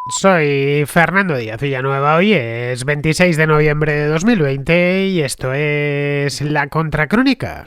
Soy Fernando Díaz Villanueva, hoy es 26 de noviembre de 2020 y esto es La Contracrónica.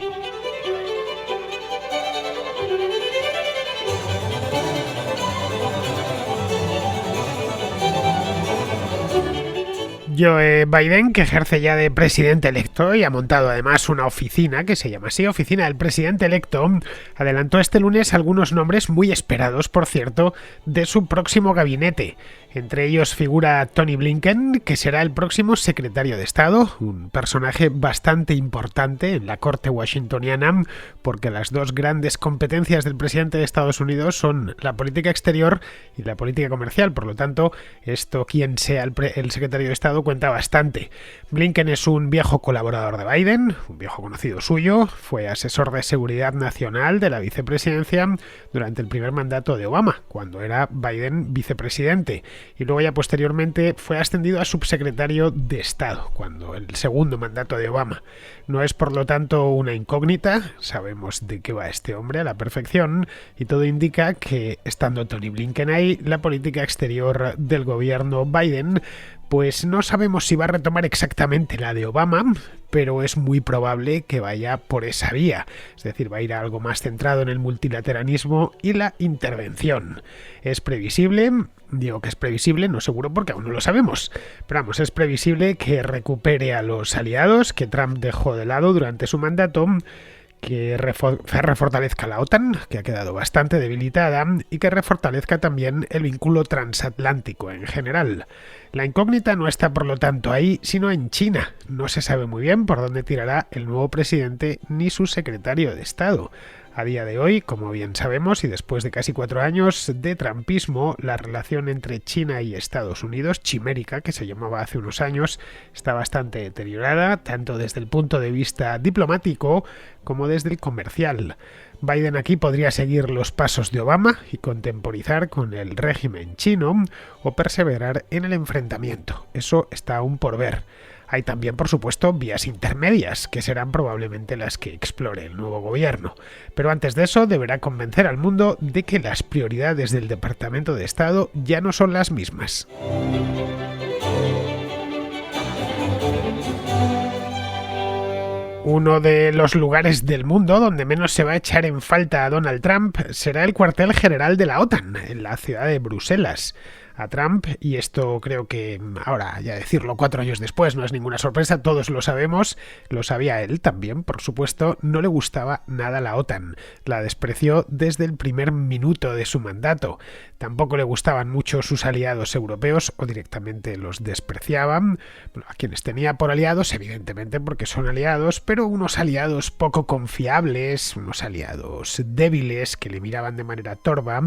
Joe Biden, que ejerce ya de presidente electo y ha montado además una oficina que se llama así, Oficina del Presidente Electo, adelantó este lunes algunos nombres muy esperados, por cierto, de su próximo gabinete. Entre ellos figura Tony Blinken, que será el próximo secretario de Estado, un personaje bastante importante en la corte washingtoniana, porque las dos grandes competencias del presidente de Estados Unidos son la política exterior y la política comercial. Por lo tanto, esto, quien sea el secretario de Estado, cuenta bastante. Blinken es un viejo colaborador de Biden, un viejo conocido suyo, fue asesor de seguridad nacional de la vicepresidencia durante el primer mandato de Obama, cuando era Biden vicepresidente. Y luego ya posteriormente fue ascendido a subsecretario de Estado, cuando el segundo mandato de Obama. No es por lo tanto una incógnita, sabemos de qué va este hombre a la perfección, y todo indica que, estando Tony Blinken ahí, la política exterior del gobierno Biden, pues no sabemos si va a retomar exactamente la de Obama, pero es muy probable que vaya por esa vía. Es decir, va a ir a algo más centrado en el multilateralismo y la intervención. Es previsible, digo que es previsible, no seguro porque aún no lo sabemos, pero vamos, es previsible que recupere a los aliados que Trump dejó de lado durante su mandato, que refortalezca la OTAN, que ha quedado bastante debilitada, y que refortalezca también el vínculo transatlántico en general. La incógnita no está, por lo tanto, ahí, sino en China. No se sabe muy bien por dónde tirará el nuevo presidente ni su secretario de Estado. A día de hoy, como bien sabemos, y después de casi 4 años de trumpismo, la relación entre China y Estados Unidos, chimérica, que se llamaba hace unos años, está bastante deteriorada, tanto desde el punto de vista diplomático como desde el comercial. Biden aquí podría seguir los pasos de Obama y contemporizar con el régimen chino o perseverar en el enfrentamiento. Eso está aún por ver. Hay también, por supuesto, vías intermedias, que serán probablemente las que explore el nuevo gobierno. Pero antes de eso, deberá convencer al mundo de que las prioridades del Departamento de Estado ya no son las mismas. Uno de los lugares del mundo donde menos se va a echar en falta a Donald Trump será el cuartel general de la OTAN, en la ciudad de Bruselas. A Trump, y esto creo que ahora ya decirlo 4 años después no es ninguna sorpresa, todos lo sabemos, lo sabía él también, por supuesto, no le gustaba nada la OTAN, la despreció desde el primer minuto de su mandato. Tampoco le gustaban mucho sus aliados europeos o directamente los despreciaban, bueno, a quienes tenía por aliados, evidentemente porque son aliados, pero unos aliados poco confiables, unos aliados débiles que le miraban de manera torva,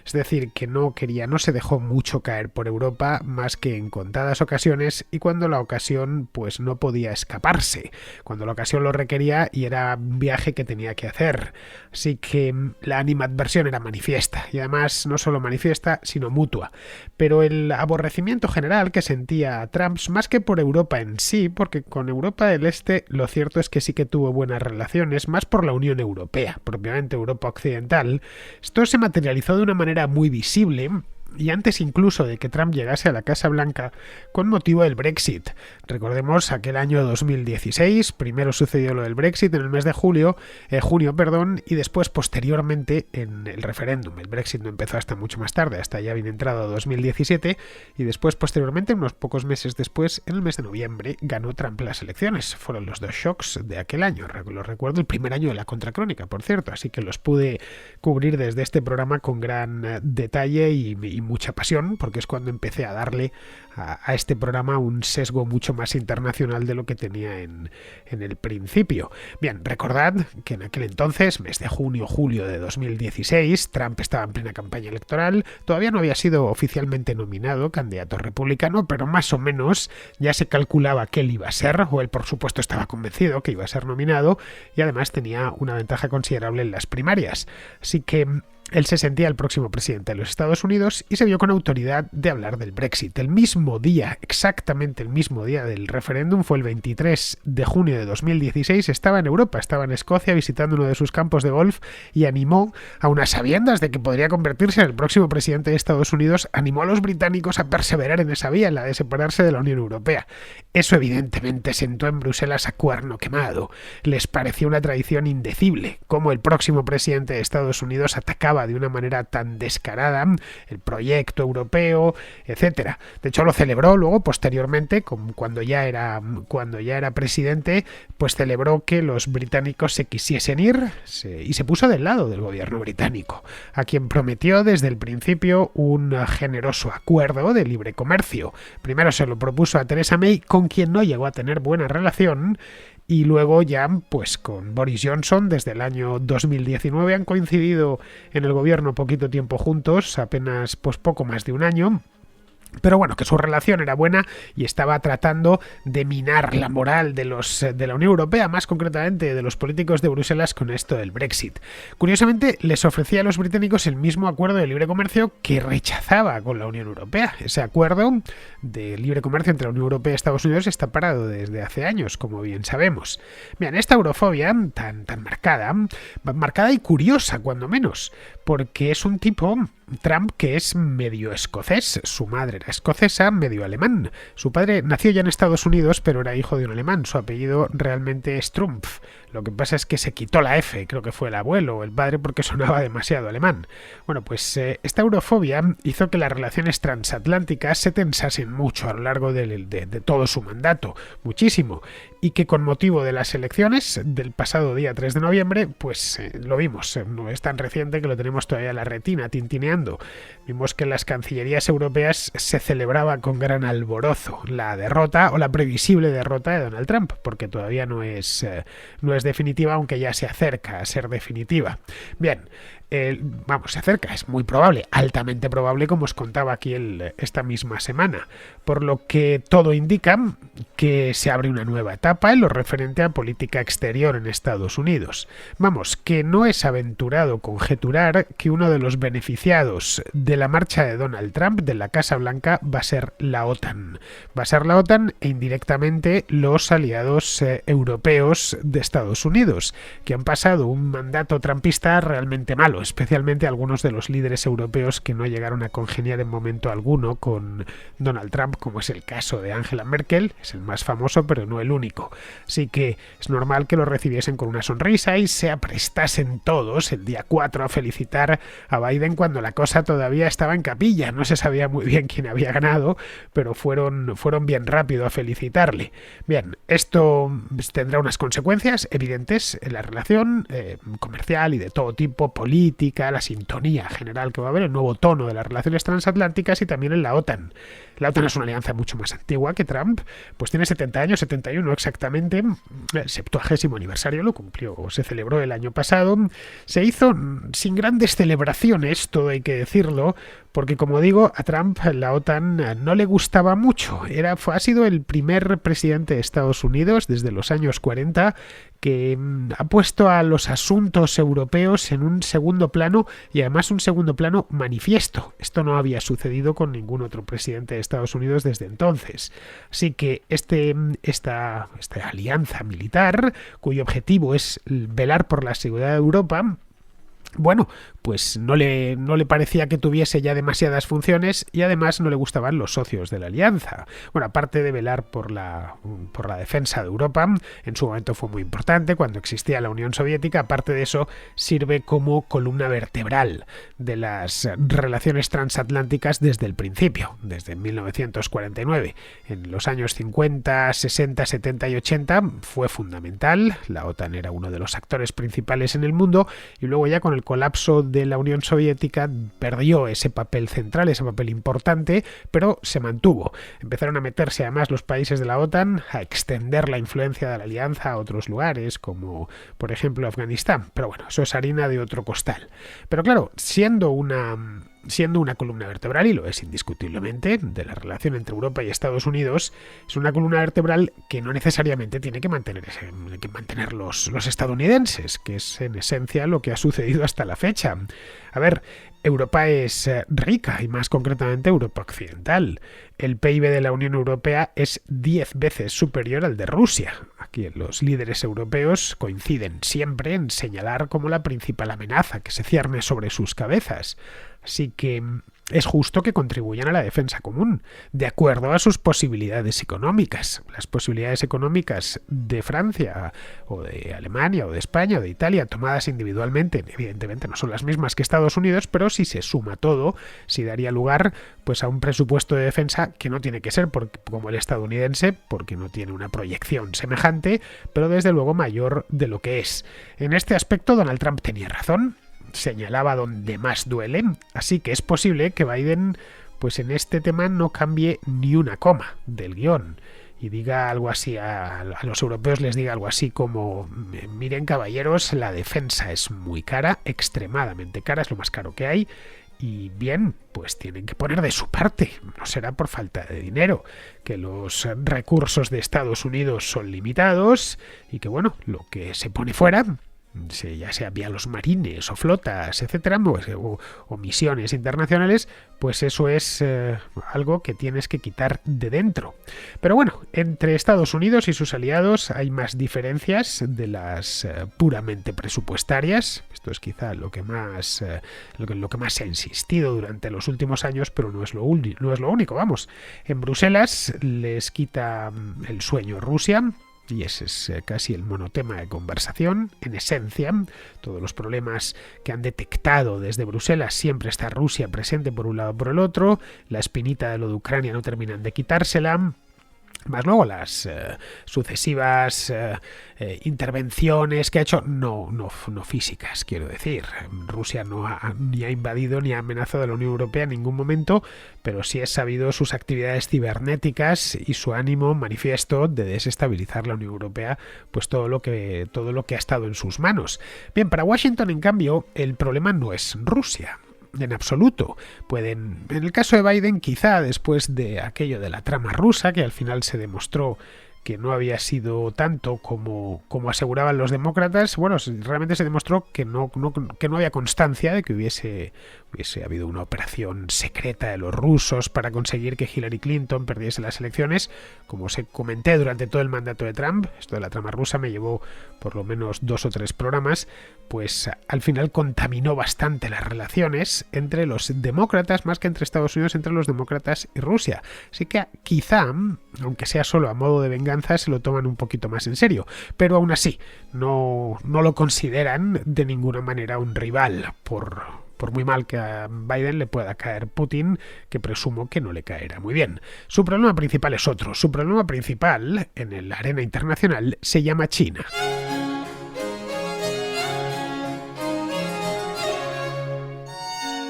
es decir, que no se dejó mucho caer por Europa más que en contadas ocasiones y cuando la ocasión pues no podía escaparse, cuando la ocasión lo requería y era un viaje que tenía que hacer. Así que la animadversión era manifiesta y además no solo manifiesta sino mutua, pero el aborrecimiento general que sentía Trump más que por Europa en sí, porque con Europa del Este lo cierto es que sí que tuvo buenas relaciones, más por la Unión Europea, propiamente Europa Occidental. Esto se materializó de una manera muy visible y antes incluso de que Trump llegase a la Casa Blanca con motivo del Brexit. Recordemos aquel año 2016, primero sucedió lo del Brexit en el mes de junio, y después posteriormente en el referéndum. El Brexit no empezó hasta mucho más tarde, hasta ya bien entrado 2017, y después posteriormente, unos pocos meses después, en el mes de noviembre, ganó Trump las elecciones. Fueron los dos shocks de aquel año. Lo recuerdo, el primer año de la Contracrónica, por cierto, así que los pude cubrir desde este programa con gran detalle y mucha pasión, porque es cuando empecé a darle a este programa un sesgo mucho más internacional de lo que tenía en el principio. Bien, recordad que en aquel entonces, mes de junio-julio de 2016, Trump estaba en plena campaña electoral, todavía no había sido oficialmente nominado candidato republicano, pero más o menos ya se calculaba que él iba a ser, o él por supuesto estaba convencido que iba a ser nominado, y además tenía una ventaja considerable en las primarias. Así que Él se sentía el próximo presidente de los Estados Unidos y se vio con autoridad de hablar del Brexit. El mismo día, exactamente el mismo día del referéndum, fue el 23 de junio de 2016, estaba en Europa, estaba en Escocia visitando uno de sus campos de golf y animó, a unas sabiendas de que podría convertirse en el próximo presidente de Estados Unidos, animó a los británicos a perseverar en esa vía, en la de separarse de la Unión Europea. Eso evidentemente sentó en Bruselas a cuerno quemado. Les pareció una traición indecible, como el próximo presidente de Estados Unidos atacaba de una manera tan descarada el proyecto europeo, etcétera. De hecho, lo celebró luego, posteriormente, cuando ya era presidente, pues celebró que los británicos se quisiesen ir y se puso del lado del gobierno británico, a quien prometió desde el principio un generoso acuerdo de libre comercio. Primero se lo propuso a Theresa May, con quien no llegó a tener buena relación, y luego ya pues con Boris Johnson desde el año 2019 han coincidido en el gobierno poquito tiempo juntos, apenas pues poco más de un año. Pero bueno, que su relación era buena y estaba tratando de minar la moral de la Unión Europea, más concretamente de los políticos de Bruselas, con esto del Brexit. Curiosamente, les ofrecía a los británicos el mismo acuerdo de libre comercio que rechazaba con la Unión Europea. Ese acuerdo de libre comercio entre la Unión Europea y Estados Unidos está parado desde hace años, como bien sabemos. Bien, esta eurofobia tan marcada y curiosa, cuando menos, porque es un tipo, Trump, que es medio escocés. Su madre era escocesa, medio alemán. Su padre nació ya en Estados Unidos, pero era hijo de un alemán. Su apellido realmente es Trump. Lo que pasa es que se quitó la F, creo que fue el abuelo o el padre, porque sonaba demasiado alemán. Bueno, pues esta eurofobia hizo que las relaciones transatlánticas se tensasen mucho a lo largo de todo su mandato, muchísimo, y que con motivo de las elecciones del pasado día 3 de noviembre, pues lo vimos, no es tan reciente que lo tenemos todavía en la retina, tintineando. Vimos que en las cancillerías europeas se celebraba con gran alborozo la derrota o la previsible derrota de Donald Trump, porque todavía no es definitiva, aunque ya se acerca a ser definitiva. Bien, se acerca, es muy probable, altamente probable, como os contaba aquí esta misma semana, por lo que todo indica que se abre una nueva etapa en lo referente a política exterior en Estados Unidos. Vamos, que no es aventurado conjeturar que uno de los beneficiados de la marcha de Donald Trump de la Casa Blanca va a ser la OTAN. Va a ser la OTAN e indirectamente los aliados europeos de Estados Unidos, que han pasado un mandato trumpista realmente malo, especialmente algunos de los líderes europeos que no llegaron a congeniar en momento alguno con Donald Trump, como es el caso de Angela Merkel, es el más famoso pero no el único. Así que es normal que lo recibiesen con una sonrisa y se aprestasen todos el día 4 a felicitar a Biden cuando la cosa todavía estaba en capilla. No se sabía muy bien quién había ganado, pero fueron bien rápido a felicitarle. Bien, esto tendrá unas consecuencias evidentes en la relación comercial y de todo tipo, política, la sintonía general que va a haber, el nuevo tono de las relaciones transatlánticas y también en la OTAN. La OTAN es una alianza mucho más antigua que Trump, pues tiene 70 años, 71 exactamente, el 70º aniversario lo cumplió, se celebró el año pasado, se hizo sin grandes celebraciones, todo hay que decirlo, porque como digo, a Trump la OTAN no le gustaba mucho, ha sido el primer presidente de Estados Unidos desde los años 40 que ha puesto a los asuntos europeos en un segundo plano y además un segundo plano manifiesto. Esto no había sucedido con ningún otro presidente de Estados Unidos desde entonces. Así que esta alianza militar, cuyo objetivo es velar por la seguridad de Europa, bueno, pues no le parecía que tuviese ya demasiadas funciones y además no le gustaban los socios de la alianza. Bueno, aparte de velar por la defensa de Europa, en su momento fue muy importante cuando existía la Unión Soviética, aparte de eso sirve como columna vertebral de las relaciones transatlánticas desde el principio, desde 1949. En los años 50, 60, 70 y 80 fue fundamental, la OTAN era uno de los actores principales en el mundo y luego ya con el colapso de la Unión Soviética perdió ese papel central, ese papel importante, pero se mantuvo. Empezaron a meterse además los países de la OTAN a extender la influencia de la alianza a otros lugares, como por ejemplo Afganistán. Pero bueno, eso es harina de otro costal. Pero claro, siendo una siendo una columna vertebral, y lo es indiscutiblemente, de la relación entre Europa y Estados Unidos, es una columna vertebral que no necesariamente tiene que mantener los estadounidenses, que es en esencia lo que ha sucedido hasta la fecha. A ver, Europa es rica, y más concretamente Europa occidental. El PIB de la Unión Europea es 10 veces superior al de Rusia. Aquí los líderes europeos coinciden siempre en señalar como la principal amenaza que se cierne sobre sus cabezas. Así que es justo que contribuyan a la defensa común, de acuerdo a sus posibilidades económicas. Las posibilidades económicas de Francia, o de Alemania, o de España, o de Italia, tomadas individualmente, evidentemente no son las mismas que Estados Unidos, pero si se suma todo, sí daría lugar pues a un presupuesto de defensa que no tiene que ser como el estadounidense, porque no tiene una proyección semejante, pero desde luego mayor de lo que es. En este aspecto Donald Trump tenía razón. Señalaba donde más duele, así que es posible que Biden pues en este tema no cambie ni una coma del guión y diga algo así a los europeos, les diga algo así como: miren, caballeros, la defensa es muy cara, extremadamente cara, es lo más caro que hay, y bien, pues tienen que poner de su parte, no será por falta de dinero, que los recursos de Estados Unidos son limitados y que bueno, lo que se pone fuera, ya sea vía los marines o flotas, etcétera, o misiones internacionales, pues eso es algo que tienes que quitar de dentro. Pero bueno, entre Estados Unidos y sus aliados hay más diferencias de las puramente presupuestarias. Esto es quizá lo que más se ha insistido durante los últimos años, pero no es lo único. Vamos, en Bruselas les quita el sueño Rusia. Y ese es casi el monotema de conversación. En esencia, todos los problemas que han detectado desde Bruselas, siempre está Rusia presente por un lado o por el otro. La espinita de lo de Ucrania no terminan de quitársela. Más luego las sucesivas intervenciones que ha hecho, no físicas, quiero decir. Rusia ni ha invadido ni ha amenazado a la Unión Europea en ningún momento, pero sí es sabido sus actividades cibernéticas y su ánimo manifiesto de desestabilizar la Unión Europea, pues todo lo que ha estado en sus manos. Bien, para Washington, en cambio, el problema no es Rusia. En absoluto. En el caso de Biden, quizá después de aquello de la trama rusa, que al final se demostró que no había sido tanto como aseguraban los demócratas, bueno, realmente se demostró que no había constancia de que hubiese habido una operación secreta de los rusos para conseguir que Hillary Clinton perdiese las elecciones. Como os comenté durante todo el mandato de Trump, esto de la trama rusa me llevó por lo menos 2 o 3 programas, pues al final contaminó bastante las relaciones entre los demócratas, más que entre Estados Unidos, entre los demócratas y Rusia. Así que quizá, aunque sea solo a modo de venganza, se lo toman un poquito más en serio, pero aún así no lo consideran de ninguna manera un rival, por muy mal que a Biden le pueda caer Putin, que presumo que no le caerá muy bien. Su problema principal es otro. Su problema principal en la arena internacional se llama China.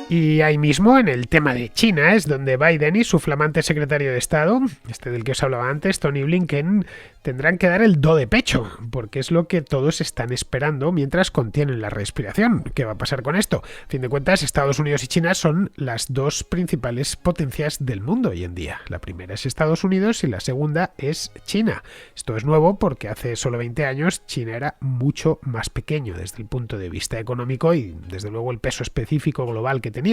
Y ahí mismo, en el tema de China, es donde Biden y su flamante secretario de Estado, del que os hablaba antes, Tony Blinken, tendrán que dar el do de pecho, porque es lo que todos están esperando mientras contienen la respiración. ¿Qué va a pasar con esto? A fin de cuentas, Estados Unidos y China son las dos principales potencias del mundo hoy en día. La primera es Estados Unidos y la segunda es China. Esto es nuevo porque hace solo 20 años China era mucho más pequeño desde el punto de vista económico y desde luego el peso específico global que tenía.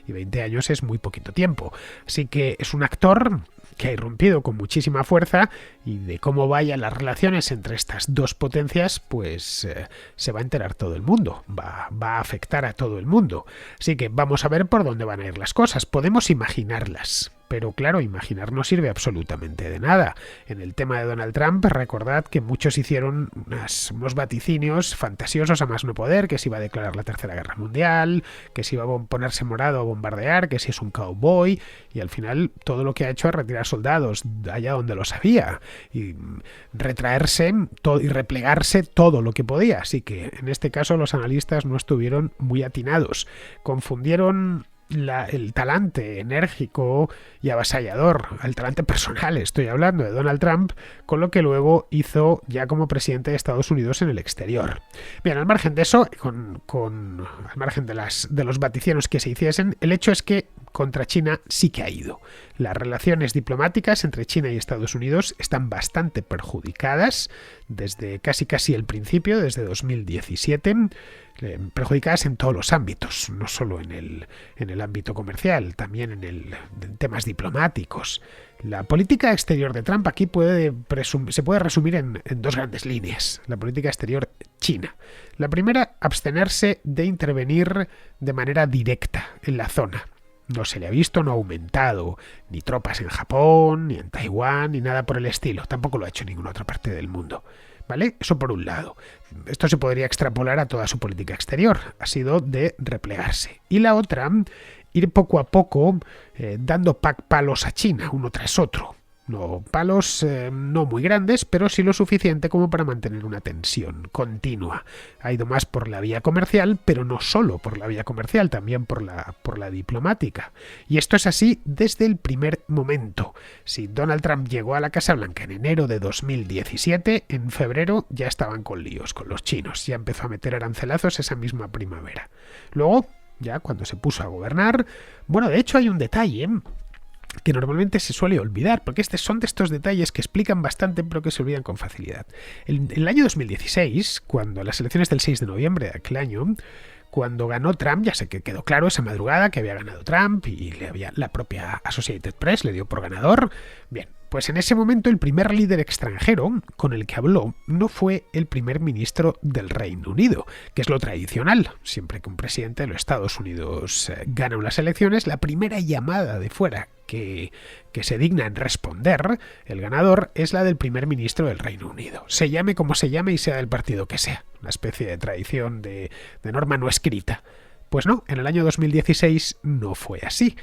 Y 20 años es muy poquito tiempo. Así que es un actor que ha irrumpido con muchísima fuerza, y de cómo vayan las relaciones entre estas dos potencias, pues se va a enterar todo el mundo, va a afectar a todo el mundo. Así que vamos a ver por dónde van a ir las cosas. Podemos imaginarlas, pero claro, imaginar no sirve absolutamente de nada. En el tema de Donald Trump, recordad que muchos hicieron unos vaticinios fantasiosos a más no poder, que se iba a declarar la Tercera Guerra Mundial, que se iba a ponerse morado a bombardear, que si es un cowboy, y al final todo lo que ha hecho es retirar soldados allá donde los había y retraerse y replegarse todo lo que podía. Así que en este caso los analistas no estuvieron muy atinados. Confundieron el talante enérgico y avasallador, el talante personal, estoy hablando de Donald Trump, con lo que luego hizo ya como presidente de Estados Unidos en el exterior. Bien, al margen de eso, al margen de los vaticinios que se hiciesen, el hecho es que contra China sí que ha ido. Las relaciones diplomáticas entre China y Estados Unidos están bastante perjudicadas desde casi el principio, desde 2017, perjudicadas en todos los ámbitos, no solo en el ámbito comercial, también en temas diplomáticos. La política exterior de Trump aquí se puede resumir en dos grandes líneas. La política exterior china. La primera, abstenerse de intervenir de manera directa en la zona. No se le ha visto, no ha aumentado ni tropas en Japón, ni en Taiwán, ni nada por el estilo. Tampoco lo ha hecho en ninguna otra parte del mundo. ¿Vale? Eso por un lado. Esto se podría extrapolar a toda su política exterior. Ha sido de replegarse. Y la otra, ir poco a poco dando palos a China, uno tras otro. No palos no muy grandes, pero sí lo suficiente como para mantener una tensión continua. Ha ido más por la vía comercial, pero no solo por la vía comercial, también por la diplomática. Y esto es así desde el primer momento. Si Donald Trump llegó a la Casa Blanca en enero de 2017, en febrero ya estaban con líos con los chinos. Ya empezó a meter arancelazos esa misma primavera. Luego, ya cuando se puso a gobernar, bueno, de hecho hay un detalle que normalmente se suele olvidar, porque son de estos detalles que explican bastante, pero que se olvidan con facilidad. En el año 2016, cuando las elecciones del 6 de noviembre de aquel año, cuando ganó Trump, ya sé que quedó claro esa madrugada que había ganado Trump y la propia Associated Press le dio por ganador. Bien, pues en ese momento el primer líder extranjero con el que habló no fue el primer ministro del Reino Unido, que es lo tradicional. Siempre que un presidente de los Estados Unidos gana unas elecciones, la primera llamada de fuera que se digna en responder el ganador es la del primer ministro del Reino Unido. Se llame como se llame y sea del partido que sea. Una especie de tradición de norma no escrita. Pues no, en el año 2016 no fue así.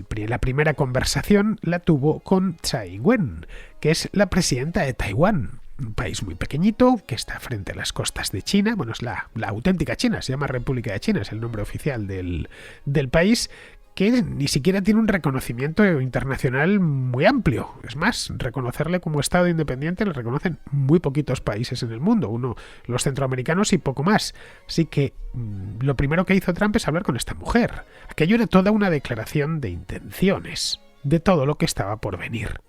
La primera conversación la tuvo con Tsai Ing-wen, que es la presidenta de Taiwán, un país muy pequeñito que está frente a las costas de China. Bueno, es la auténtica China, se llama República de China, es el nombre oficial del país, que ni siquiera tiene un reconocimiento internacional muy amplio. Es más, reconocerle como Estado independiente le reconocen muy poquitos países en el mundo, los centroamericanos y poco más. Así que lo primero que hizo Trump es hablar con esta mujer. Aquello era toda una declaración de intenciones, de todo lo que estaba por venir.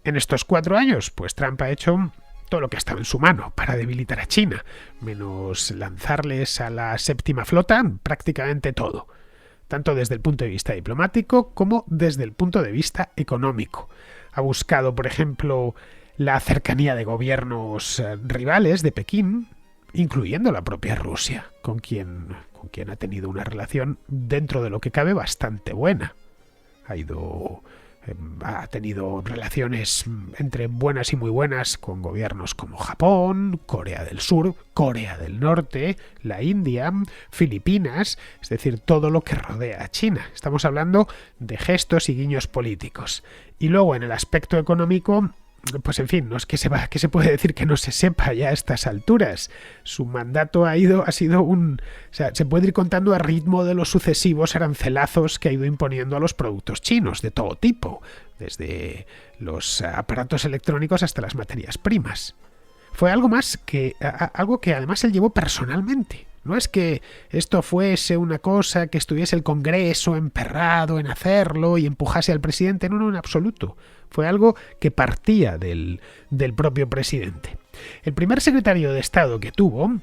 En estos 4 años, pues Trump ha hecho todo lo que ha estado en su mano para debilitar a China, menos lanzarles a la séptima flota, prácticamente todo, tanto desde el punto de vista diplomático como desde el punto de vista económico. Ha buscado, por ejemplo, la cercanía de gobiernos rivales de Pekín, incluyendo la propia Rusia, con quien ha tenido una relación dentro de lo que cabe bastante buena. Ha tenido relaciones entre buenas y muy buenas con gobiernos como Japón, Corea del Sur, Corea del Norte, la India, Filipinas, es decir, todo lo que rodea a China. Estamos hablando de gestos y guiños políticos. Y luego en el aspecto económico, pues en fin, no es que se puede decir que no se sepa ya a estas alturas. Su mandato se puede ir contando a ritmo de los sucesivos arancelazos que ha ido imponiendo a los productos chinos de todo tipo, desde los aparatos electrónicos hasta las materias primas. Fue algo que además él llevó personalmente. No es que esto fuese una cosa que estuviese el Congreso emperrado en hacerlo y empujase al presidente. No, en absoluto. Fue algo que partía del propio presidente. El primer secretario de Estado que tuvo,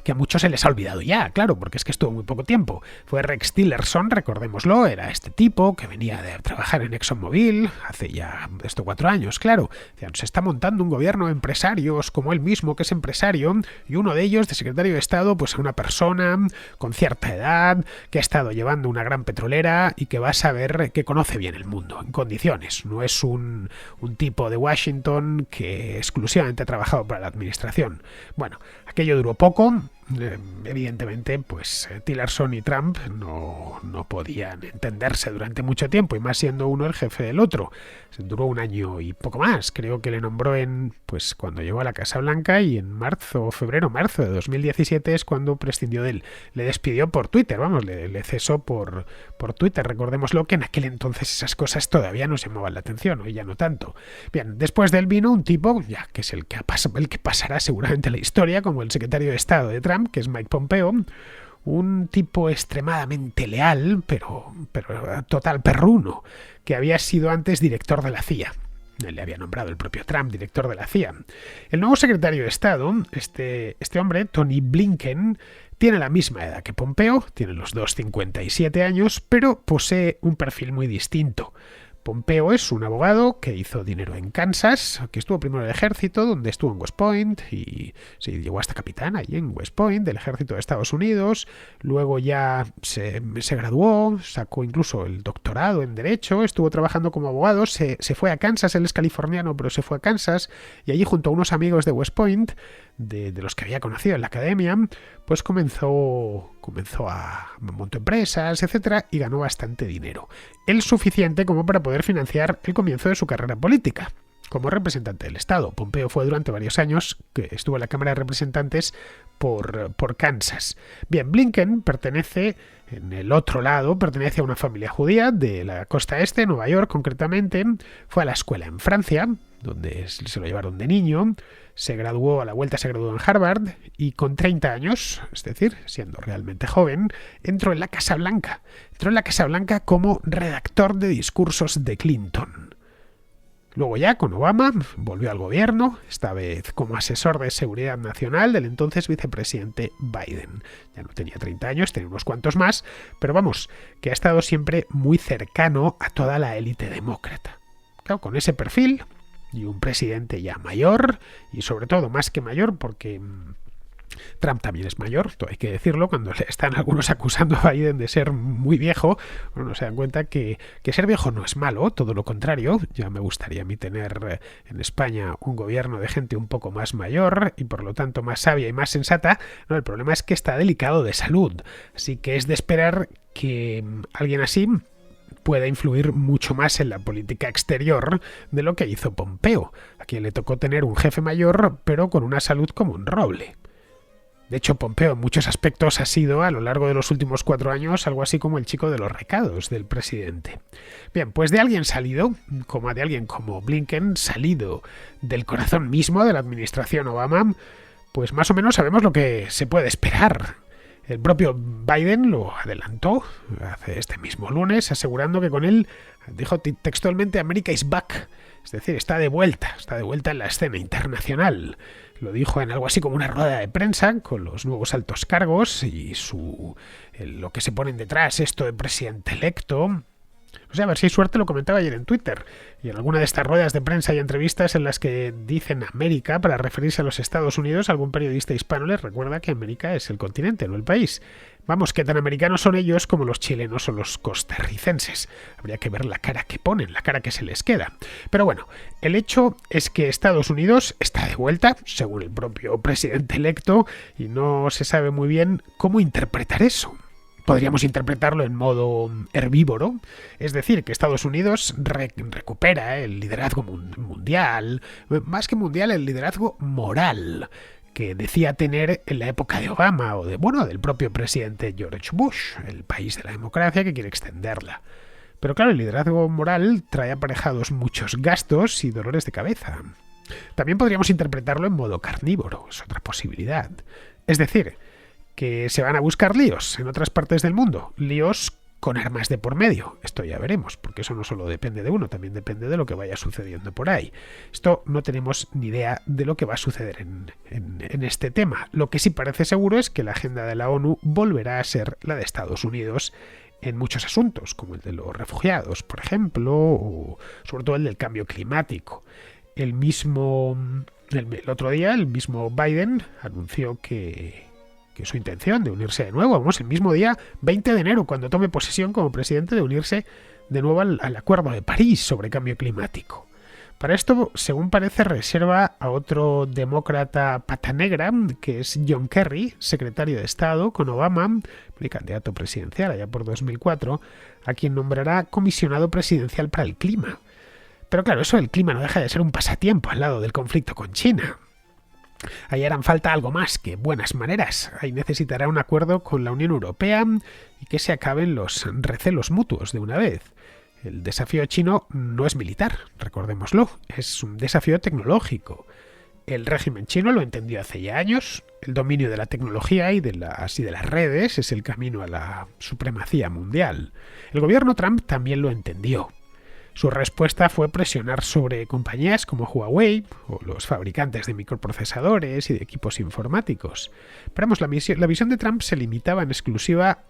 que a muchos se les ha olvidado ya, claro, porque es que estuvo muy poco tiempo, fue Rex Tillerson, recordémoslo, era este tipo que venía de trabajar en ExxonMobil hace ya 4 años, claro. Se está montando un gobierno de empresarios como él mismo, que es empresario, y uno de ellos, de secretario de Estado, pues una persona con cierta edad, que ha estado llevando una gran petrolera y que va a saber que conoce bien el mundo, en condiciones. No es un tipo de Washington que exclusivamente ha trabajado para la administración. Bueno, aquello duró poco. Evidentemente, pues Tillerson y Trump no podían entenderse durante mucho tiempo, y más siendo uno el jefe del otro. Duró un año y poco más. Creo que le nombró pues cuando llegó a la Casa Blanca, y en febrero-marzo de 2017 es cuando prescindió de él. Le despidió por Twitter, vamos, le cesó por Twitter. Recordémoslo, que en aquel entonces esas cosas todavía nos llamaban la atención, hoy ya no tanto. Bien, después de él vino un tipo, ya que es el que pasará seguramente a la historia como el secretario de Estado de Trump, que es Mike Pompeo, un tipo extremadamente leal, pero total perruno, que había sido antes director de la CIA. Le había nombrado el propio Trump director de la CIA. El nuevo secretario de Estado, este hombre, Tony Blinken, tiene la misma edad que Pompeo, tiene los dos 57 años, pero posee un perfil muy distinto. Pompeo es un abogado que hizo dinero en Kansas, que estuvo primero en el ejército, donde estuvo en West Point, y sí, llegó hasta capitán allí en West Point, del ejército de Estados Unidos. Luego ya se graduó, sacó incluso el doctorado en Derecho, estuvo trabajando como abogado, se fue a Kansas, él es californiano, pero se fue a Kansas, y allí junto a unos amigos de West Point, de los que había conocido en la academia, pues montó empresas, etcétera, y ganó bastante dinero. El suficiente como para poder financiar el comienzo de su carrera política. Como representante del Estado, Pompeo fue durante varios años, que estuvo en la Cámara de Representantes por Kansas. Bien, Blinken pertenece a una familia judía de la costa este, Nueva York concretamente. Fue a la escuela en Francia, donde se lo llevaron de niño. Se graduó en Harvard, y con 30 años, es decir, siendo realmente joven, entró en la Casa Blanca. Entró en la Casa Blanca como redactor de discursos de Clinton. Luego ya, con Obama, volvió al gobierno, esta vez como asesor de seguridad nacional del entonces vicepresidente Biden. Ya no tenía 30 años, tenía unos cuantos más, pero vamos, que ha estado siempre muy cercano a toda la élite demócrata. Claro, con ese perfil, y un presidente ya mayor, y sobre todo más que mayor, porque Trump también es mayor, hay que decirlo, cuando le están algunos acusando a Biden de ser muy viejo, bueno, se dan cuenta que ser viejo no es malo, todo lo contrario. Ya me gustaría a mí tener en España un gobierno de gente un poco más mayor y por lo tanto más sabia y más sensata. No, el problema es que está delicado de salud, así que es de esperar que alguien así pueda influir mucho más en la política exterior de lo que hizo Pompeo, a quien le tocó tener un jefe mayor pero con una salud como un roble. De hecho, Pompeo en muchos aspectos ha sido, a lo largo de los últimos 4 años, algo así como el chico de los recados del presidente. Bien, pues de alguien como Blinken, salido del corazón mismo de la administración Obama, pues más o menos sabemos lo que se puede esperar. El propio Biden lo adelantó este mismo lunes, asegurando que con él, dijo textualmente, America is back, es decir, está de vuelta en la escena internacional. Lo dijo en algo así como una rueda de prensa con los nuevos altos cargos y lo que se ponen detrás, esto de presidente electo. O sea, a ver si hay suerte, lo comentaba ayer en Twitter. Y en alguna de estas ruedas de prensa y entrevistas en las que dicen América para referirse a los Estados Unidos, algún periodista hispano les recuerda que América es el continente, no el país. Vamos, que tan americanos son ellos como los chilenos o los costarricenses. Habría que ver la cara que ponen, la cara que se les queda. Pero bueno, el hecho es que Estados Unidos está de vuelta, según el propio presidente electo, y no se sabe muy bien cómo interpretar eso. Podríamos interpretarlo en modo herbívoro, es decir, que Estados Unidos recupera el liderazgo mundial, más que mundial, el liderazgo moral, que decía tener en la época de Obama o del propio presidente George Bush, el país de la democracia que quiere extenderla. Pero claro, el liderazgo moral trae aparejados muchos gastos y dolores de cabeza. También podríamos interpretarlo en modo carnívoro, es otra posibilidad. Es decir, que se van a buscar líos en otras partes del mundo, líos con armas de por medio. Esto ya veremos, porque eso no solo depende de uno, también depende de lo que vaya sucediendo por ahí. Esto no tenemos ni idea de lo que va a suceder en este tema. Lo que sí parece seguro es que la agenda de la ONU volverá a ser la de Estados Unidos en muchos asuntos, como el de los refugiados, por ejemplo, o sobre todo el del cambio climático. El otro día, el mismo Biden anunció que su intención de unirse de nuevo, el mismo día, 20 de enero, cuando tome posesión como presidente, de unirse de nuevo al Acuerdo de París sobre cambio climático. Para esto, según parece, reserva a otro demócrata pata negra, que es John Kerry, secretario de Estado con Obama, candidato presidencial allá por 2004, a quien nombrará comisionado presidencial para el clima. Pero claro, eso del clima no deja de ser un pasatiempo al lado del conflicto con China. Ahí harán falta algo más que buenas maneras. Ahí necesitará un acuerdo con la Unión Europea y que se acaben los recelos mutuos de una vez. El desafío chino no es militar, recordémoslo, es un desafío tecnológico. El régimen chino lo entendió hace ya años. El dominio de la tecnología y de las redes es el camino a la supremacía mundial. El gobierno Trump también lo entendió. Su respuesta fue presionar sobre compañías como Huawei o los fabricantes de microprocesadores y de equipos informáticos. Pero vamos, la visión de Trump se limitaba en exclusiva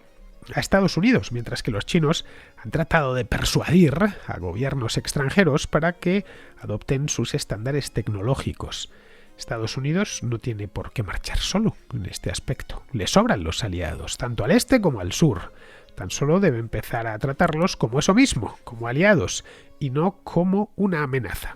a Estados Unidos, mientras que los chinos han tratado de persuadir a gobiernos extranjeros para que adopten sus estándares tecnológicos. Estados Unidos no tiene por qué marchar solo en este aspecto. Le sobran los aliados, tanto al este como al sur. Tan solo debe empezar a tratarlos como eso mismo, como aliados, y no como una amenaza.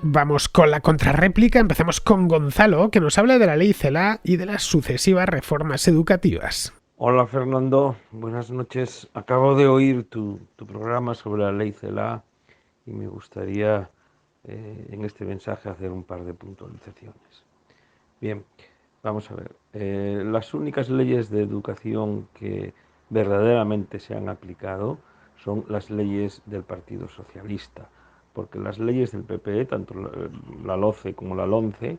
Vamos con la contrarréplica. Empezamos con Gonzalo, que nos habla de la ley CELA y de las sucesivas reformas educativas. Hola Fernando, buenas noches. Acabo de oír tu programa sobre la ley CELA y me gustaría en este mensaje hacer un par de puntualizaciones. Bien, vamos a ver. Las únicas leyes de educación que verdaderamente se han aplicado son las leyes del Partido Socialista, porque las leyes del PPE, tanto la LOCE como la LONCE,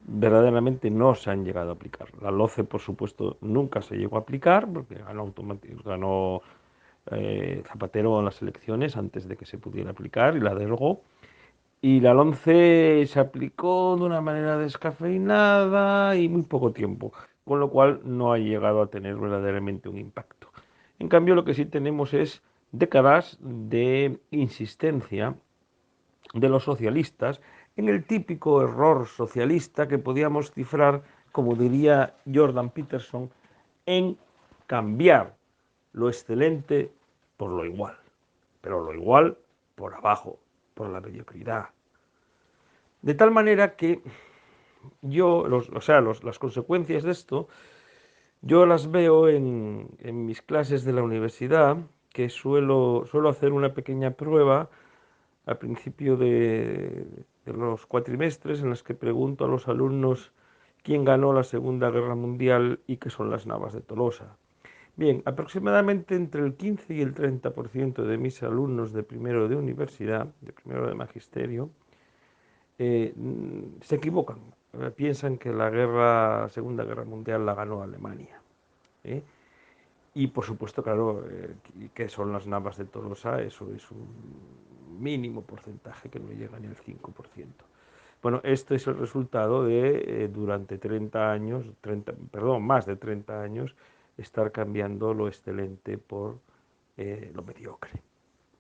verdaderamente no se han llegado a aplicar. La LOCE, por supuesto, nunca se llegó a aplicar, porque ganó Zapatero en las elecciones antes de que se pudiera aplicar y la derogó. Y la LONCE se aplicó de una manera descafeinada y muy poco tiempo, con lo cual no ha llegado a tener verdaderamente un impacto. En cambio, lo que sí tenemos es décadas de insistencia de los socialistas en el típico error socialista que podíamos cifrar, como diría Jordan Peterson, en cambiar lo excelente por lo igual, pero lo igual por abajo, por la mediocridad. De tal manera que las consecuencias de esto, yo las veo en mis clases de la universidad, que suelo hacer una pequeña prueba al principio de los cuatrimestres en los que pregunto a los alumnos quién ganó la Segunda Guerra Mundial y qué son las Navas de Tolosa. Bien, aproximadamente entre el 15 y el 30% de mis alumnos de primero de universidad, de primero de magisterio, se equivocan. Piensan que la Segunda Guerra Mundial la ganó Alemania. ¿eh? Y por supuesto, claro, que son las Navas de Tolosa, eso es un mínimo porcentaje que no llega ni al 5%. Bueno, este es el resultado de durante 30 años, más de 30 años, estar cambiando lo excelente por lo mediocre.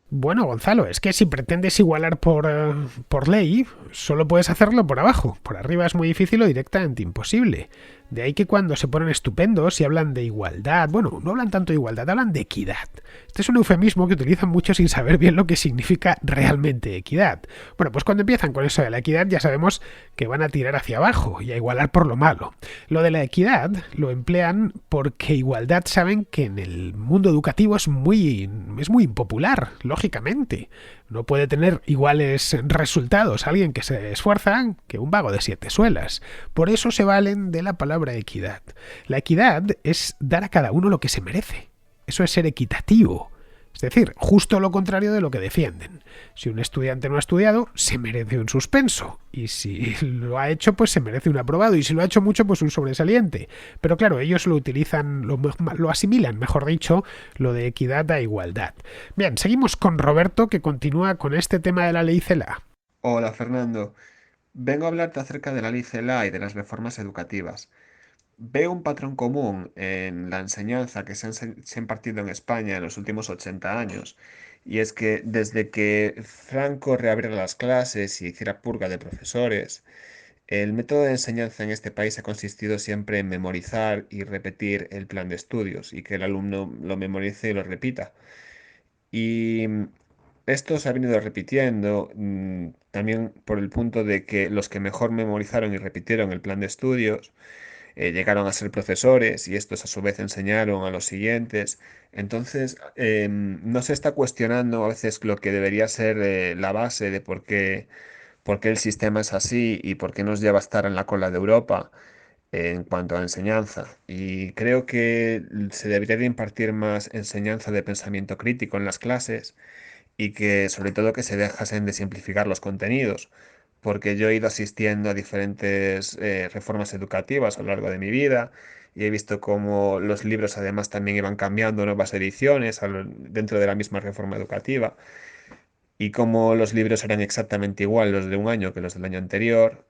Bueno, Gonzalo, es que si pretendes igualar por ley, solo puedes hacerlo por abajo. Por arriba es muy difícil o directamente imposible. De ahí que cuando se ponen estupendos y hablan de igualdad, bueno, no hablan tanto de igualdad, hablan de equidad. Este es un eufemismo que utilizan mucho sin saber bien lo que significa realmente equidad. Bueno, pues cuando empiezan con eso de la equidad ya sabemos que van a tirar hacia abajo y a igualar por lo malo. Lo de la equidad lo emplean porque igualdad saben que en el mundo educativo es muy impopular, lógicamente. No puede tener iguales resultados alguien que se esfuerza que un vago de 7 suelas. Por eso se valen de la palabra equidad. La equidad es dar a cada uno lo que se merece. Eso es ser equitativo. Es decir, justo lo contrario de lo que defienden. Si un estudiante no ha estudiado, se merece un suspenso. Y si lo ha hecho, pues se merece un aprobado. Y si lo ha hecho mucho, pues un sobresaliente. Pero claro, ellos lo utilizan, lo asimilan, mejor dicho, lo de equidad a igualdad. Bien, seguimos con Roberto, que continúa con este tema de la ley CELA. Hola Fernando, vengo a hablarte acerca de la ley CELA y de las reformas educativas. Veo un patrón común en la enseñanza que se ha impartido en España en los últimos 80 años, y es que desde que Franco reabriera las clases y hiciera purga de profesores, el método de enseñanza en este país ha consistido siempre en memorizar y repetir el plan de estudios y que el alumno lo memorice y lo repita. Y esto se ha venido repitiendo también por el punto de que los que mejor memorizaron y repitieron el plan de estudios llegaron a ser profesores y estos a su vez enseñaron a los siguientes. Entonces, no se está cuestionando a veces lo que debería ser la base de por qué el sistema es así y por qué nos lleva a estar en la cola de Europa en cuanto a enseñanza. Y creo que se debería de impartir más enseñanza de pensamiento crítico en las clases y que sobre todo que se dejasen de simplificar los contenidos, porque yo he ido asistiendo a diferentes reformas educativas a lo largo de mi vida y he visto cómo los libros además también iban cambiando nuevas ediciones dentro de la misma reforma educativa y cómo los libros eran exactamente igual los de un año que los del año anterior,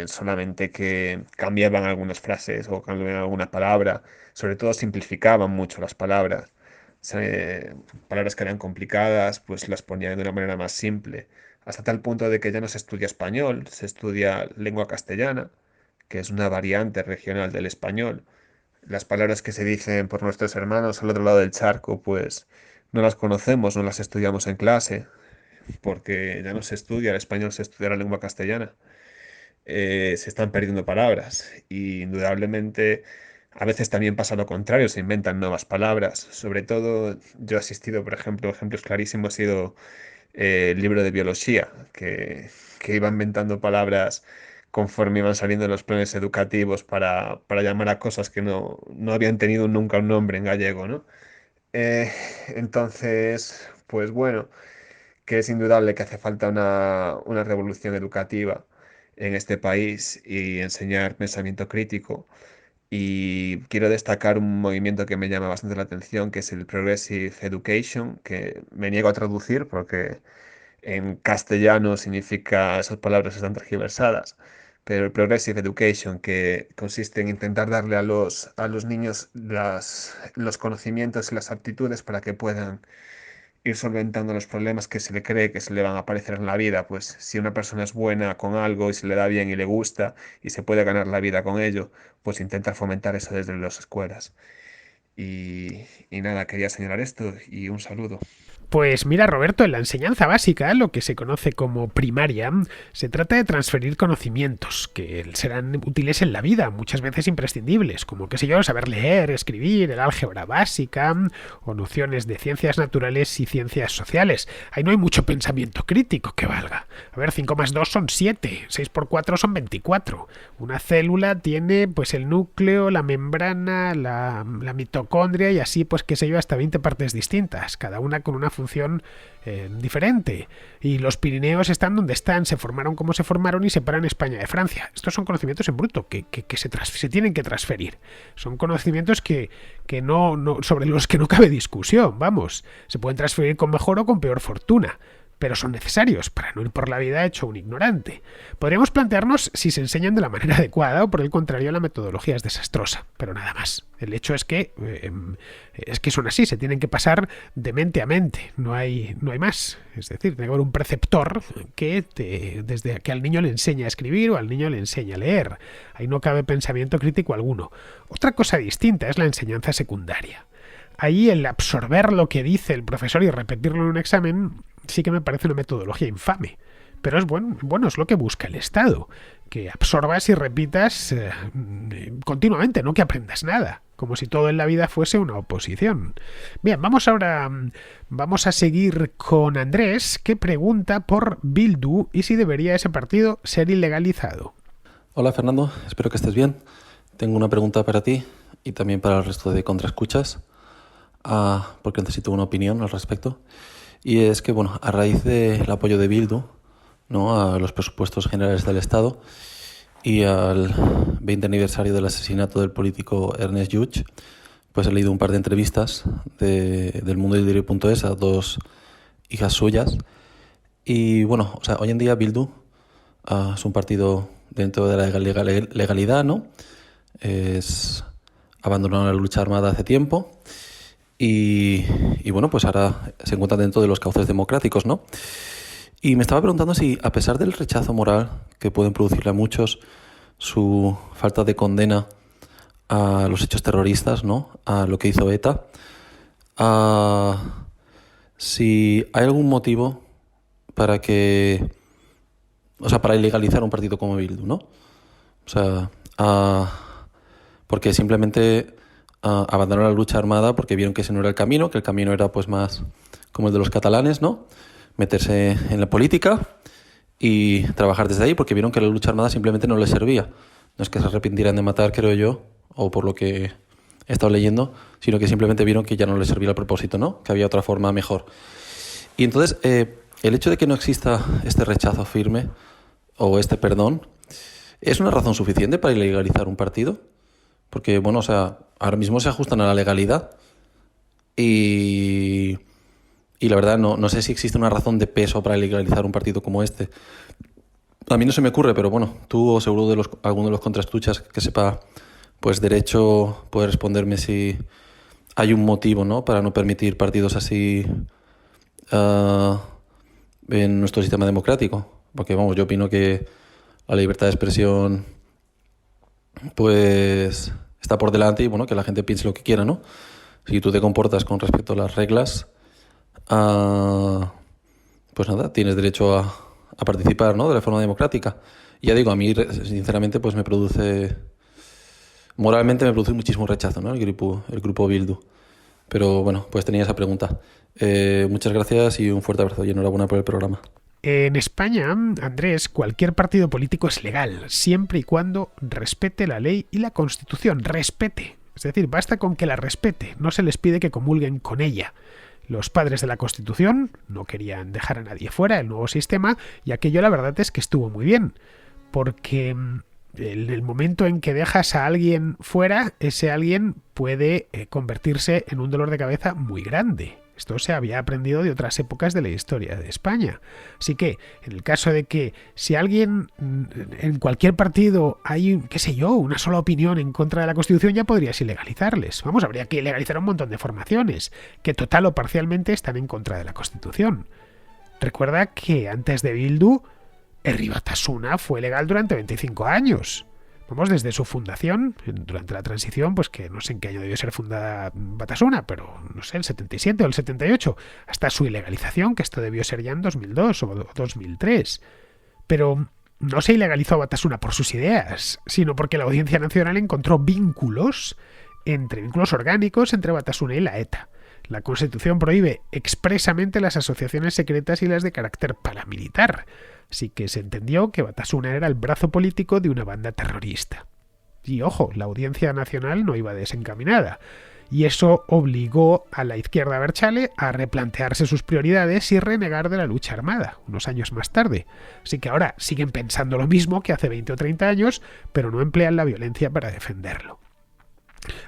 solamente que cambiaban algunas frases o cambiaban alguna palabra, sobre todo simplificaban mucho las palabras. Palabras que eran complicadas, pues las ponían de una manera más simple, hasta tal punto de que ya no se estudia español, se estudia lengua castellana, que es una variante regional del español. Las palabras que se dicen por nuestros hermanos al otro lado del charco, pues no las conocemos, no las estudiamos en clase, porque ya no se estudia el español, se estudia la lengua castellana. Se están perdiendo palabras y indudablemente a veces también pasa lo contrario, se inventan nuevas palabras. Sobre todo yo he asistido, por ejemplo, ejemplos clarísimos ha sido el libro de biología, que iba inventando palabras conforme iban saliendo los planes educativos para llamar a cosas que no habían tenido nunca un nombre en gallego, ¿no? Eh, entonces, pues bueno, que es indudable que hace falta una revolución educativa en este país y enseñar pensamiento crítico. Y quiero destacar un movimiento que me llama bastante la atención, que es el Progressive Education, que me niego a traducir porque en castellano significa, esas palabras están tergiversadas, pero el Progressive Education, que consiste en intentar darle a los niños los conocimientos y las aptitudes para que puedan ir solventando los problemas que se le cree que se le van a aparecer en la vida, pues si una persona es buena con algo y se le da bien y le gusta y se puede ganar la vida con ello, pues intentar fomentar eso desde las escuelas. Y nada, quería señalar esto y un saludo. Pues mira, Roberto, en la enseñanza básica, lo que se conoce como primaria, se trata de transferir conocimientos que serán útiles en la vida, muchas veces imprescindibles, como, qué sé yo, saber leer, escribir, el álgebra básica, o nociones de ciencias naturales y ciencias sociales. Ahí no hay mucho pensamiento crítico que valga. A ver, 5 más 2 son 7, 6 por 4 son 24. Una célula tiene pues el núcleo, la membrana, la mitocondria y así, pues qué sé yo, hasta 20 partes distintas, cada una con una función diferente. Y los Pirineos están donde están, se formaron como se formaron y separan España de Francia. Estos son conocimientos en bruto que se tienen que transferir. Son conocimientos que sobre los que no cabe discusión, vamos. Se pueden transferir con mejor o con peor fortuna, pero son necesarios para no ir por la vida hecho un ignorante. Podríamos plantearnos si se enseñan de la manera adecuada o por el contrario la metodología es desastrosa, pero nada más. El hecho es que son así, se tienen que pasar de mente a mente, no hay más. Es decir, tiene que haber un preceptor que desde que al niño le enseña a escribir o al niño le enseña a leer. Ahí no cabe pensamiento crítico alguno. Otra cosa distinta es la enseñanza secundaria. Ahí el absorber lo que dice el profesor y repetirlo en un examen sí que me parece una metodología infame. Pero es bueno, es lo que busca el Estado, que absorbas y repitas continuamente, no que aprendas nada, como si todo en la vida fuese una oposición. Bien, vamos a seguir con Andrés, que pregunta por Bildu y si debería ese partido ser ilegalizado. Hola Fernando, espero que estés bien. Tengo una pregunta para ti y también para el resto de contraescuchas, porque necesito una opinión al respecto. Y es que, bueno, a raíz del apoyo de Bildu, ¿no?, a los presupuestos generales del Estado y al 20 aniversario del asesinato del político Ernest Lluch, pues he leído un par de entrevistas del Mundo del Diario.es a dos hijas suyas. Y bueno, o sea, hoy en día Bildu es un partido dentro de la legalidad, ¿no? Abandonaron la lucha armada hace tiempo. Y bueno, pues ahora se encuentra dentro de los cauces democráticos, ¿no? Y me estaba preguntando si, a pesar del rechazo moral que pueden producirle a muchos, su falta de condena a los hechos terroristas, ¿no?, a lo que hizo ETA, si hay algún motivo para que, o sea, para ilegalizar un partido como Bildu, ¿no? O sea, porque simplemente abandonaron la lucha armada porque vieron que ese no era el camino, que el camino era pues más como el de los catalanes, ¿no? Meterse en la política y trabajar desde ahí porque vieron que la lucha armada simplemente no les servía. No es que se arrepintieran de matar, creo yo, o por lo que he estado leyendo, sino que simplemente vieron que ya no les servía el propósito, ¿no? Que había otra forma mejor. Y entonces, el hecho de que no exista este rechazo firme o este perdón, ¿es una razón suficiente para ilegalizar un partido? Porque, bueno, o sea, ahora mismo se ajustan a la legalidad y la verdad no sé si existe una razón de peso para ilegalizar un partido como este. A mí no se me ocurre, pero bueno, tú o seguro alguno de los contraescuchas que sepa pues derecho puede responderme si hay un motivo, ¿no?, para no permitir partidos así en nuestro sistema democrático. Porque, vamos, yo opino que la libertad de expresión pues está por delante y, bueno, que la gente piense lo que quiera, ¿no? Si tú te comportas con respecto a las reglas, pues nada, tienes derecho a participar, ¿no?, de la forma democrática. Y ya digo, a mí, sinceramente, pues moralmente me produce muchísimo rechazo, ¿no?, el grupo Bildu. Pero bueno, pues tenía esa pregunta. Muchas gracias y un fuerte abrazo y enhorabuena por el programa. En España, Andrés, cualquier partido político es legal, siempre y cuando respete la ley y la Constitución. Respete. Es decir, basta con que la respete, no se les pide que comulguen con ella. Los padres de la Constitución no querían dejar a nadie fuera del nuevo sistema y aquello la verdad es que estuvo muy bien, porque en el momento en que dejas a alguien fuera, ese alguien puede convertirse en un dolor de cabeza muy grande. Esto se había aprendido de otras épocas de la historia de España. Así que, en el caso de que si alguien en cualquier partido hay, qué sé yo, una sola opinión en contra de la Constitución, ya podrías ilegalizarles. Vamos, habría que ilegalizar un montón de formaciones que total o parcialmente están en contra de la Constitución. Recuerda que antes de Bildu, Herri Batasuna fue legal durante 25 años. Vamos, desde su fundación, durante la transición, pues que no sé en qué año debió ser fundada Batasuna, pero no sé, el 77 o el 78, hasta su ilegalización, que esto debió ser ya en 2002 o 2003. Pero no se ilegalizó Batasuna por sus ideas, sino porque la Audiencia Nacional encontró vínculos orgánicos entre Batasuna y la ETA. La Constitución prohíbe expresamente las asociaciones secretas y las de carácter paramilitar. Así que se entendió que Batasuna era el brazo político de una banda terrorista. Y ojo, la Audiencia Nacional no iba desencaminada. Y eso obligó a la izquierda abertzale a replantearse sus prioridades y renegar de la lucha armada, unos años más tarde. Así que ahora siguen pensando lo mismo que hace 20 o 30 años, pero no emplean la violencia para defenderlo.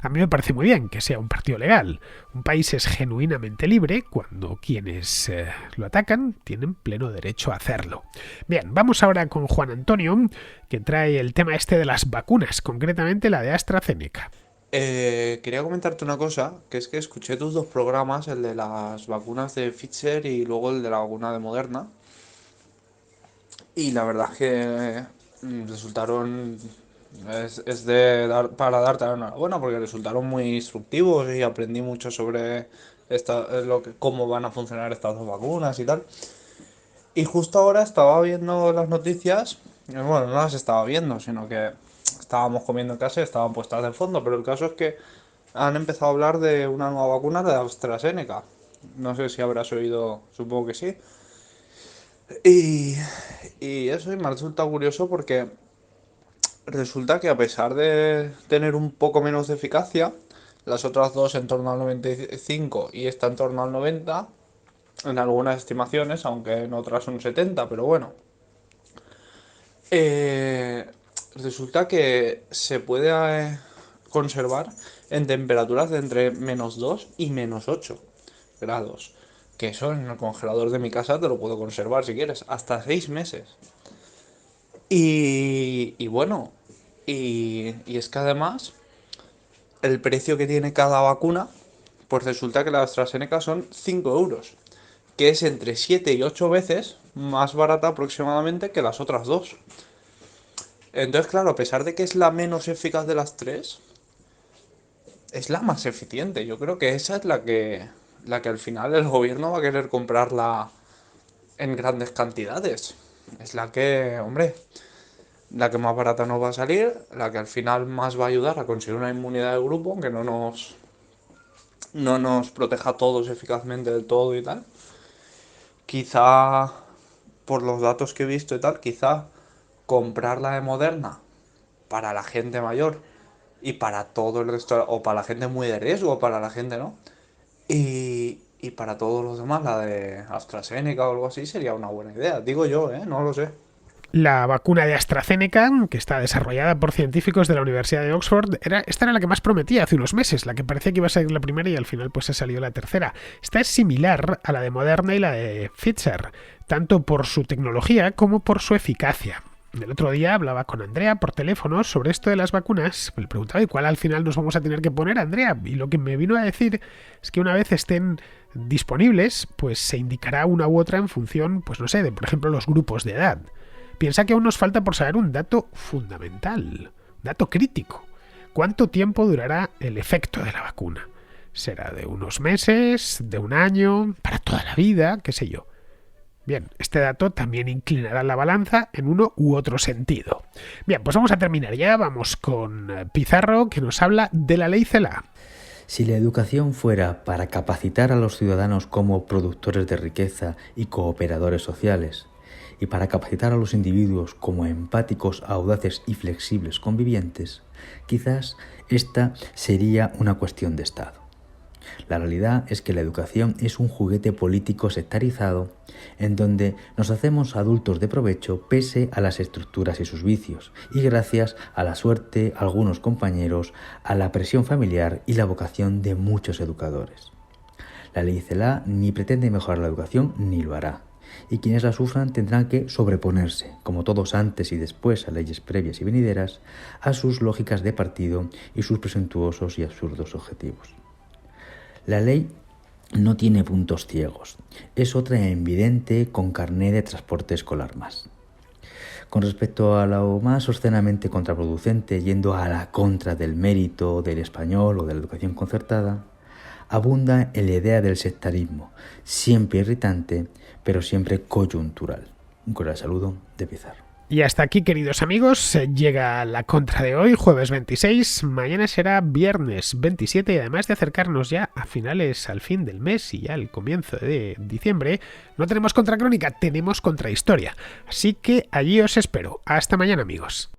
A mí me parece muy bien que sea un partido legal. Un país es genuinamente libre cuando quienes lo atacan tienen pleno derecho a hacerlo. Bien, vamos ahora con Juan Antonio, que trae el tema este de las vacunas, concretamente la de AstraZeneca. Quería comentarte una cosa, que es que escuché tus dos programas, el de las vacunas de Pfizer y luego el de la vacuna de Moderna. Y la verdad es que resultaron... Es de para darte la enhorabuena porque resultaron muy instructivos y aprendí mucho sobre cómo van a funcionar estas dos vacunas y tal. Y justo ahora estaba viendo las noticias, bueno, no las estaba viendo, sino que estábamos comiendo en casa y estaban puestas de fondo, pero el caso es que han empezado a hablar de una nueva vacuna de AstraZeneca. No sé si habrás oído, supongo que sí. Y eso y me resulta curioso porque resulta que a pesar de tener un poco menos de eficacia, las otras dos en torno al 95 y esta en torno al 90, en algunas estimaciones, aunque en otras un 70, pero bueno. Resulta que se puede conservar en temperaturas de entre -2 y -8 grados. Que eso en el congelador de mi casa te lo puedo conservar si quieres, hasta 6 meses. Y bueno, y es que además el precio que tiene cada vacuna, pues resulta que la AstraZeneca son 5 euros, que es entre 7 y 8 veces más barata aproximadamente que las otras dos. Entonces, claro, a pesar de que es la menos eficaz de las tres, es la más eficiente. Yo creo que esa es la que al final el gobierno va a querer comprarla en grandes cantidades. Es la que, hombre, la que más barata nos va a salir, la que al final más va a ayudar a conseguir una inmunidad de grupo, aunque no nos proteja a todos eficazmente del todo y tal. Quizá, por los datos que he visto y tal, quizá comprar la de Moderna para la gente mayor y para todo el resto, o para la gente muy de riesgo, o para la gente no. Y para todos los demás, la de AstraZeneca o algo así sería una buena idea. Digo yo, no lo sé. La vacuna de AstraZeneca, que está desarrollada por científicos de la Universidad de Oxford, esta era la que más prometía hace unos meses, la que parecía que iba a ser la primera y al final pues se salió la tercera. Esta es similar a la de Moderna y la de Pfizer, tanto por su tecnología como por su eficacia. El otro día hablaba con Andrea por teléfono sobre esto de las vacunas. Le preguntaba, ¿y cuál al final nos vamos a tener que poner, Andrea? Y lo que me vino a decir es que una vez estén disponibles, pues se indicará una u otra en función, pues no sé, de por ejemplo los grupos de edad. Piensa que aún nos falta por saber un dato fundamental, dato crítico. ¿Cuánto tiempo durará el efecto de la vacuna? ¿Será de unos meses, de un año, para toda la vida, qué sé yo? Bien, este dato también inclinará la balanza en uno u otro sentido. Bien, pues vamos a terminar ya, vamos con Pizarro, que nos habla de la ley CELA. Si la educación fuera para capacitar a los ciudadanos como productores de riqueza y cooperadores sociales, y para capacitar a los individuos como empáticos, audaces y flexibles convivientes, quizás esta sería una cuestión de Estado. La realidad es que la educación es un juguete político sectarizado en donde nos hacemos adultos de provecho pese a las estructuras y sus vicios, y gracias a la suerte, a algunos compañeros, a la presión familiar y la vocación de muchos educadores. La ley CELA ni pretende mejorar la educación ni lo hará. Y quienes la sufran tendrán que sobreponerse, como todos antes y después a leyes previas y venideras, a sus lógicas de partido y sus presuntuosos y absurdos objetivos. La ley no tiene puntos ciegos, es otra evidente con carné de transporte escolar más. Con respecto a lo más obscenamente contraproducente, yendo a la contra del mérito del español o de la educación concertada, abunda en la idea del sectarismo, siempre irritante, pero siempre coyuntural. Un cordial saludo de Pizarro. Y hasta aquí, queridos amigos, llega la contra de hoy, jueves 26, mañana será viernes 27 y además de acercarnos ya a finales, al fin del mes y ya al comienzo de diciembre, no tenemos contracrónica, tenemos contrahistoria. Así que allí os espero. Hasta mañana, amigos.